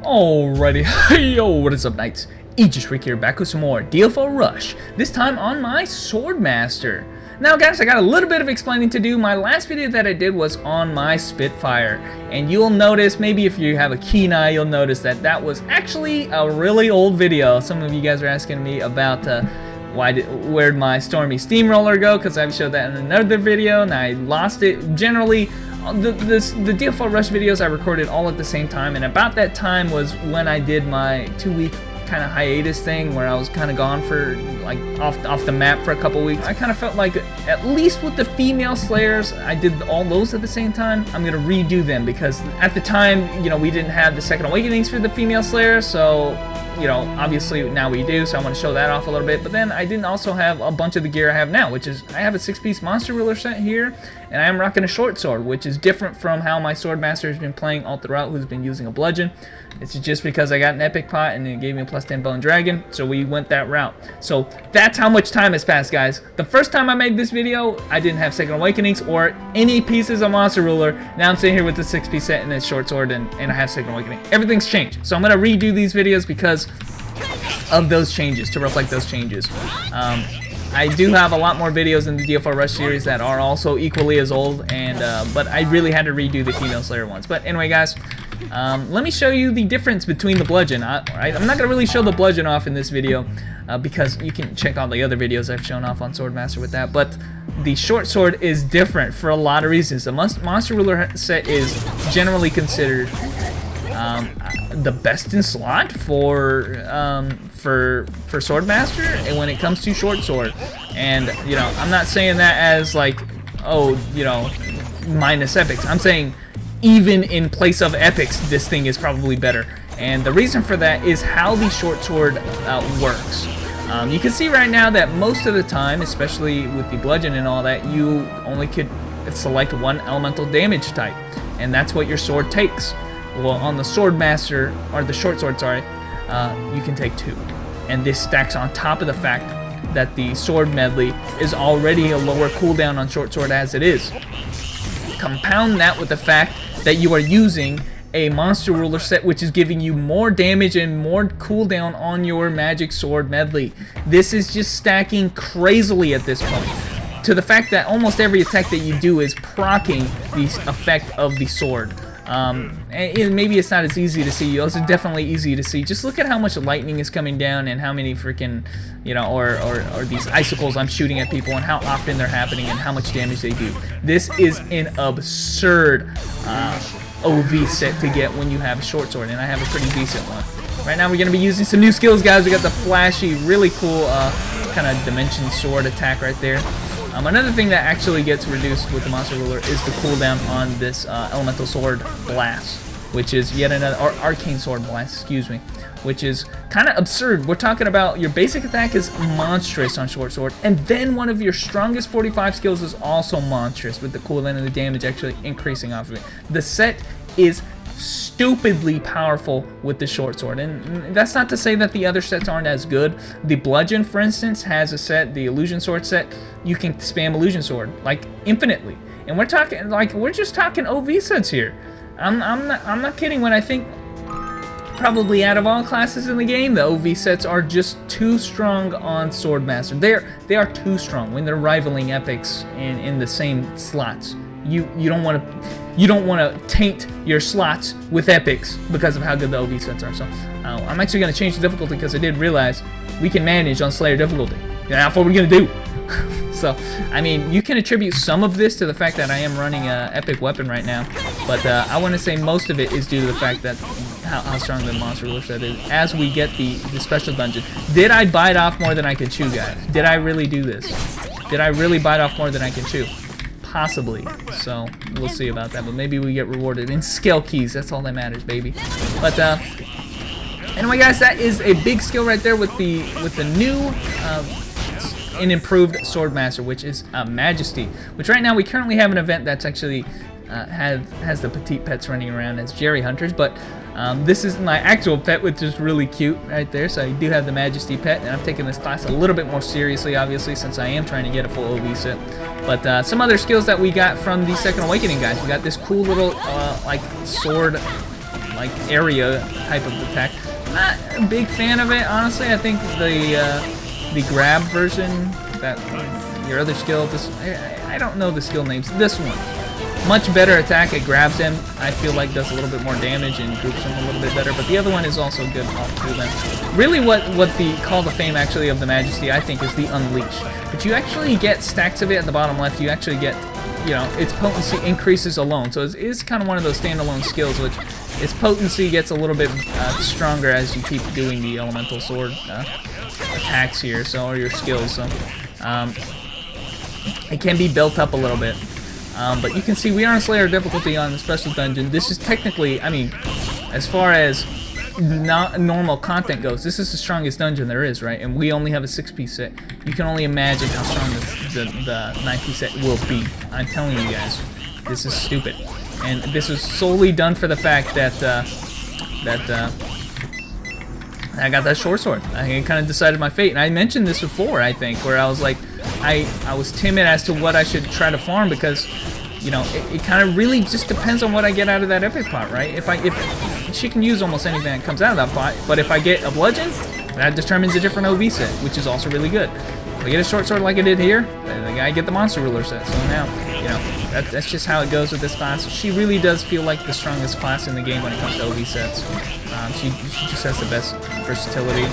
Alrighty, yo, what is up, Knights? Aegis Rick here, back with some more DFO Rush, this time on my Swordmaster. Now guys, I got a little bit of explaining to do. My last video that I did was on my Spitfire, and you'll notice, maybe if you have a keen eye, you'll notice that that was actually a really old video. Some of you guys are asking me about where'd my Stormy Steamroller go, because I've showed that in another video, and I lost it. Generally, the DFO Rush videos I recorded all at the same time, and about that time was when I did my 2-week kind of hiatus thing where I was kind of gone for like off the map for a couple weeks. I kind of felt like at least with the female slayers I did all those at the same time. I'm gonna redo them because at the time, you know, we didn't have the second awakenings for the female slayers, so you know, obviously now we do, so I want to show that off a little bit. But then I didn't also have a bunch of the gear I have now, which is I have a 6-piece monster ruler set here, and I am rocking a short sword, which is different from how my Swordmaster has been playing all throughout, who's been using a bludgeon. It's just because I got an epic pot and it gave me a +10 bone dragon, so we went that route. So that's how much time has passed, guys. The first time I made this video, I didn't have second awakenings or any pieces of monster ruler. Now I'm sitting here with the 6-piece set and a short sword, and I have second awakening. Everything's changed, so I'm gonna redo these videos because of those changes, to reflect those changes. I do have a lot more videos in the DFO Rush series that are also equally as old, and but I really had to redo the female slayer ones. But anyway, guys, let me show you the difference between the bludgeon. I'm not gonna really show the bludgeon off in this video because you can check out the other videos I've shown off on Swordmaster with that. But the short sword is different for a lot of reasons. The monster ruler set is generally considered the best in slot for Swordmaster, and when it comes to short sword. And you know, I'm not saying that as like, oh, you know, minus epics. I'm saying even in place of epics, this thing is probably better. And the reason for that is how the short sword works. You can see right now that most of the time, especially with the bludgeon and all that, you only could select one elemental damage type, and that's what your sword takes. Well, on the Swordmaster, or the short sword, sorry, you can take 2. And this stacks on top of the fact that the sword medley is already a lower cooldown on short sword as it is. Compound that with the fact that you are using a monster ruler set, which is giving you more damage and more cooldown on your magic sword medley. This is just stacking crazily at this point, to the fact that almost every attack that you do is proccing the effect of the sword. And maybe it's not as easy to see. It's definitely easy to see. Just look at how much lightning is coming down, and how many freaking, you know, or these icicles I'm shooting at people, and how often they're happening, and how much damage they do. This is an absurd OV set to get when you have a short sword, and I have a pretty decent one. Right now we're going to be using some new skills, guys. We got the flashy, really cool kind of dimension sword attack right there. Another thing that actually gets reduced with the monster ruler is the cooldown on this elemental sword blast, which is yet another, or arcane sword blast, excuse me, which is kind of absurd. We're talking about your basic attack is monstrous on short sword, and then one of your strongest 45 skills is also monstrous, with the cooldown and the damage actually increasing off of it. The set is stupidly powerful with the short sword, and that's not to say that the other sets aren't as good. The bludgeon, for instance, has a set, the illusion sword set. You can spam illusion sword like infinitely, and we're talking like, we're just talking OV sets here. I'm not kidding when I think probably out of all classes in the game, the OV sets are just too strong on Swordmaster. They are too strong when they're rivaling epics in the same slots. You don't want to taint your slots with epics because of how good the OV sets are. So I'm actually going to change the difficulty, because I did realize we can manage on Slayer difficulty. And that's what we're going to do. So, I mean, you can attribute some of this to the fact that I am running an epic weapon right now, but I want to say most of it is due to the fact that how strong the monster ruler set is as we get the special dungeon. Did I bite off more than I can chew, guys? Did I really do this? Did I really bite off more than I can chew? Possibly. So we'll see about that, but maybe we get rewarded in skill keys. That's all that matters, baby. But anyway, guys, that is a big skill right there with the new and improved Swordmaster, which is Majesty, which right now we currently have an event that's actually has the petite pets running around as Jerry Hunters, but this is my actual pet, which is really cute right there. So I do have the Majesty pet, and I'm taking this class a little bit more seriously, obviously, since I am trying to get a full OV set. But some other skills that we got from the Second Awakening, guys. We got this cool little like sword like area type of attack. Not a big fan of it, honestly. I think the grab version, that your other skill, this I don't know the skill names. This one, much better attack. It grabs him. I feel like does a little bit more damage and groups him a little bit better. But the other one is also good off to them. Really, what the call to fame actually of the Majesty, I think, is the Unleash. But you actually get stacks of it at the bottom left. You actually get, you know, its potency increases alone. So it's kind of one of those standalone skills, which its potency gets a little bit stronger as you keep doing the elemental sword attacks here, so, or your skills. So it can be built up a little bit. But you can see we are on Slayer difficulty on the special dungeon. This is technically, I mean, as far as not normal content goes, this is the strongest dungeon there is, right? And we only have a 6-piece set. You can only imagine how strong the 9-piece set will be. I'm telling you guys, this is stupid. And this was solely done for the fact that I got that short sword. I kind of decided my fate. And I mentioned this before, I think, where I was like, I was timid as to what I should try to farm because, you know, it kind of really just depends on what I get out of that epic pot, right? If she can use almost anything that comes out of that pot, but if I get a bludgeon, that determines a different OV set, which is also really good. If I get a short sword like I did here, then I get the monster ruler set. So now, you know, that's just how it goes with this class. She really does feel like the strongest class in the game when it comes to OV sets. She just has the best versatility.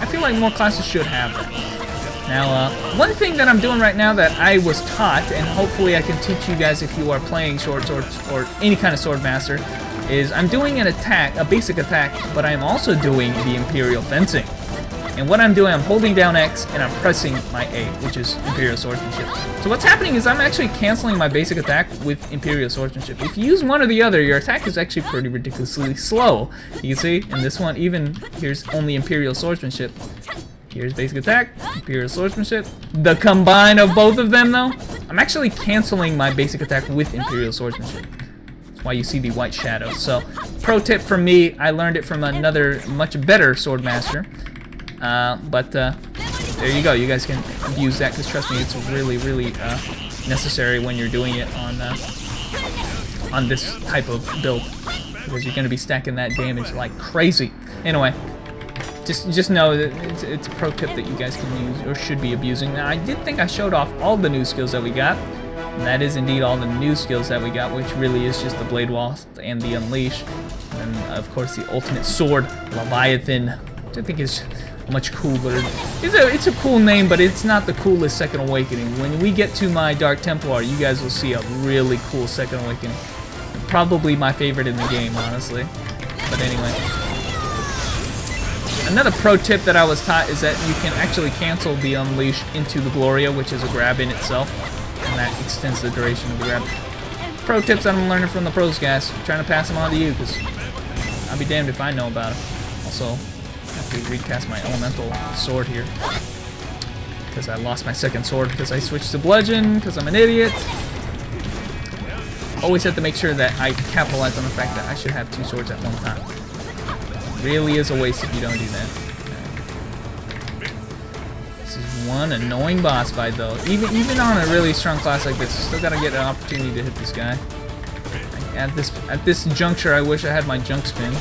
I feel like more classes should have that. Now, one thing that I'm doing right now that I was taught, and hopefully I can teach you guys if you are playing short swords or any kind of sword master, is I'm doing an attack, a basic attack, but I'm also doing the Imperial Fencing. And what I'm doing, I'm holding down X and I'm pressing my A, which is Imperial Swordsmanship. So what's happening is I'm actually canceling my basic attack with Imperial Swordsmanship. If you use one or the other, your attack is actually pretty ridiculously slow. You can see, in this one, even here's only Imperial Swordsmanship. Here's basic attack, Imperial Swordsmanship. The combine of both of them, though, I'm actually canceling my basic attack with Imperial Swordsmanship. That's why you see the white shadows. So, pro tip from me, I learned it from another much better sword master. There you go. You guys can use that because trust me, it's really, really necessary when you're doing it on this type of build because you're going to be stacking that damage like crazy. Anyway. Just know that it's a pro tip that you guys can use or should be abusing. Now, I did think I showed off all the new skills that we got. And that is indeed all the new skills that we got, which really is just the Blade Wall and the Unleash. And, of course, the Ultimate Sword, Leviathan, which I think is much cooler. It's a cool name, but it's not the coolest Second Awakening. When we get to my Dark Templar, you guys will see a really cool Second Awakening. Probably my favorite in the game, honestly. But anyway. Another pro tip that I was taught is that you can actually cancel the Unleash into the Gloria, which is a grab in itself, and that extends the duration of the grab. Pro tips that I'm learning from the pros, guys. I'm trying to pass them on to you, because I'll be damned if I know about it. Also, I have to recast my elemental sword here, because I lost my second sword because I switched to bludgeon, because I'm an idiot. Always have to make sure that I capitalize on the fact that I should have two swords at one time. Really is a waste if you don't do that. This is one annoying boss fight, though. Even on a really strong class like this, you still gotta get an opportunity to hit this guy. At this juncture, I wish I had my junk spin,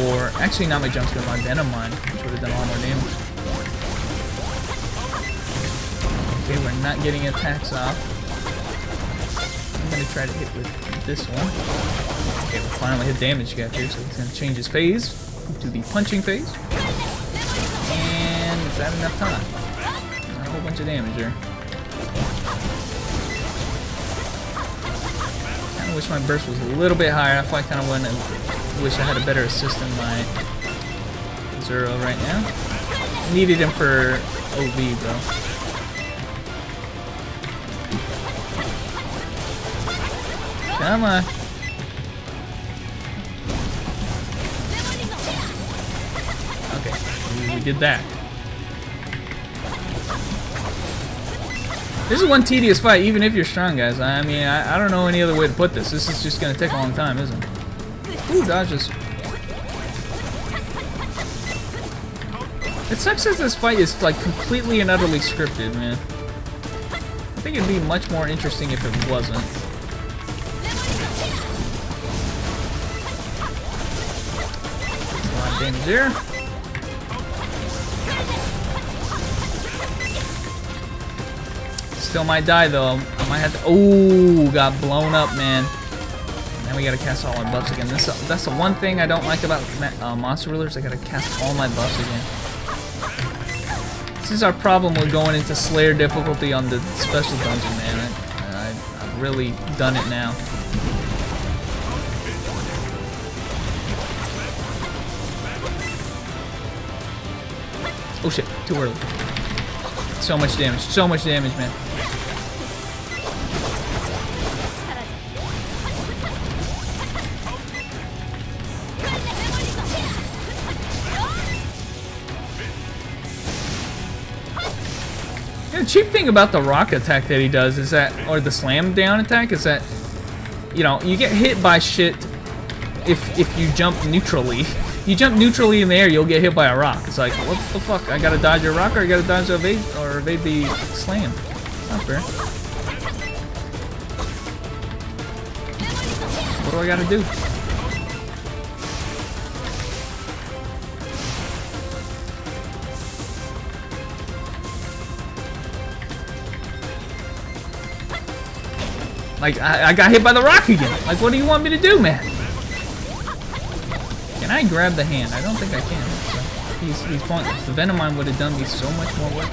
or actually not my junk spin, my venom mine, which would have done a lot more damage. Okay, we're not getting attacks off. I'm gonna try to hit with this one. Okay, we finally hit damage gap here, so he's going to change his phase to the punching phase. And is that enough time? A whole bunch of damage there. I kind of wish my burst was a little bit higher. I kind of wish I had a better assist than my Zero right now. I needed him for OV, though. Come on. We did that. This is one tedious fight, even if you're strong, guys. I mean, I don't know any other way to put this. This is just going to take a long time, isn't it? Ooh, dodges. It sucks that this fight is, like, completely and utterly scripted, man. I think it'd be much more interesting if it wasn't. damage there. Still might die though. I might have to. Oh, got blown up, man. Now we gotta cast all our buffs again. That's the one thing I don't like about monster rulers. I gotta cast all my buffs again. This is our problem with going into Slayer difficulty on the special dungeon, man. I've really done it now. Oh shit, too early. So much damage, man. The cheap thing about the rock attack that he does is that, or the slam down attack, is that, you know, you get hit by shit if you jump neutrally. You jump neutrally in the air, you'll get hit by a rock. It's like, what the fuck? I gotta dodge a rock, or I gotta dodge evade the slam. Not fair. What do I gotta do? Like, I got hit by the rock again. Like, what do you want me to do, man? Can I grab the hand? I don't think I can. So he's pointless. The Venom Mine would have done me so much more work.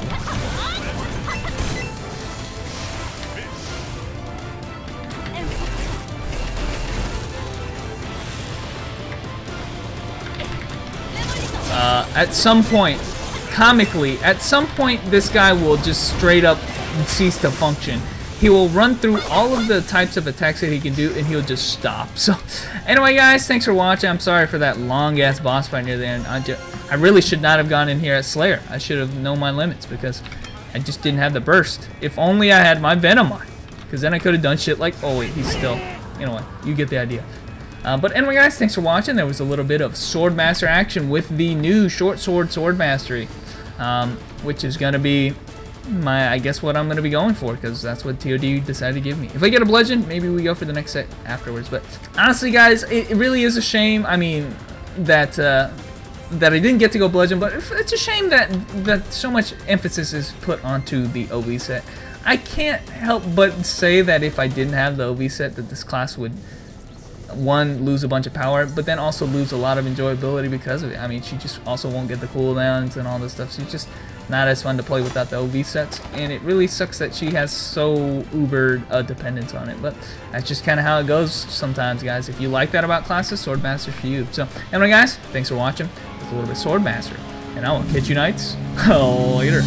At some point, comically, at some point, this guy will just straight up cease to function. He will run through all of the types of attacks that he can do, and he'll just stop. So, anyway, guys, thanks for watching. I'm sorry for that long-ass boss fight near the end. I really should not have gone in here at Slayer. I should have known my limits because I just didn't have the burst. If only I had my Venom Mine, because then I could have done shit like, oh wait, he's still, you know what, you get the idea. But anyway, guys, thanks for watching. There was a little bit of Swordmaster action with the new Short Sword Mastery, which is going to be I guess what I'm going to be going for, because that's what TOD decided to give me. If I get a bludgeon, maybe we go for the next set afterwards. But honestly, guys, it really is a shame. I mean, that I didn't get to go bludgeon, but it's a shame that so much emphasis is put onto the OV set. I can't help but say that if I didn't have the OV set, that this class would, one, lose a bunch of power, but then also lose a lot of enjoyability because of it. I mean, she just also won't get the cooldowns and all this stuff. She's just not as fun to play without the OV sets, and it really sucks that she has so uber dependence on it. But that's just kind of how it goes sometimes, guys. If you like that about classes, Swordmaster's for you. So anyway, guys, thanks for watching. It's a little bit Swordmaster, and I will catch you knights later.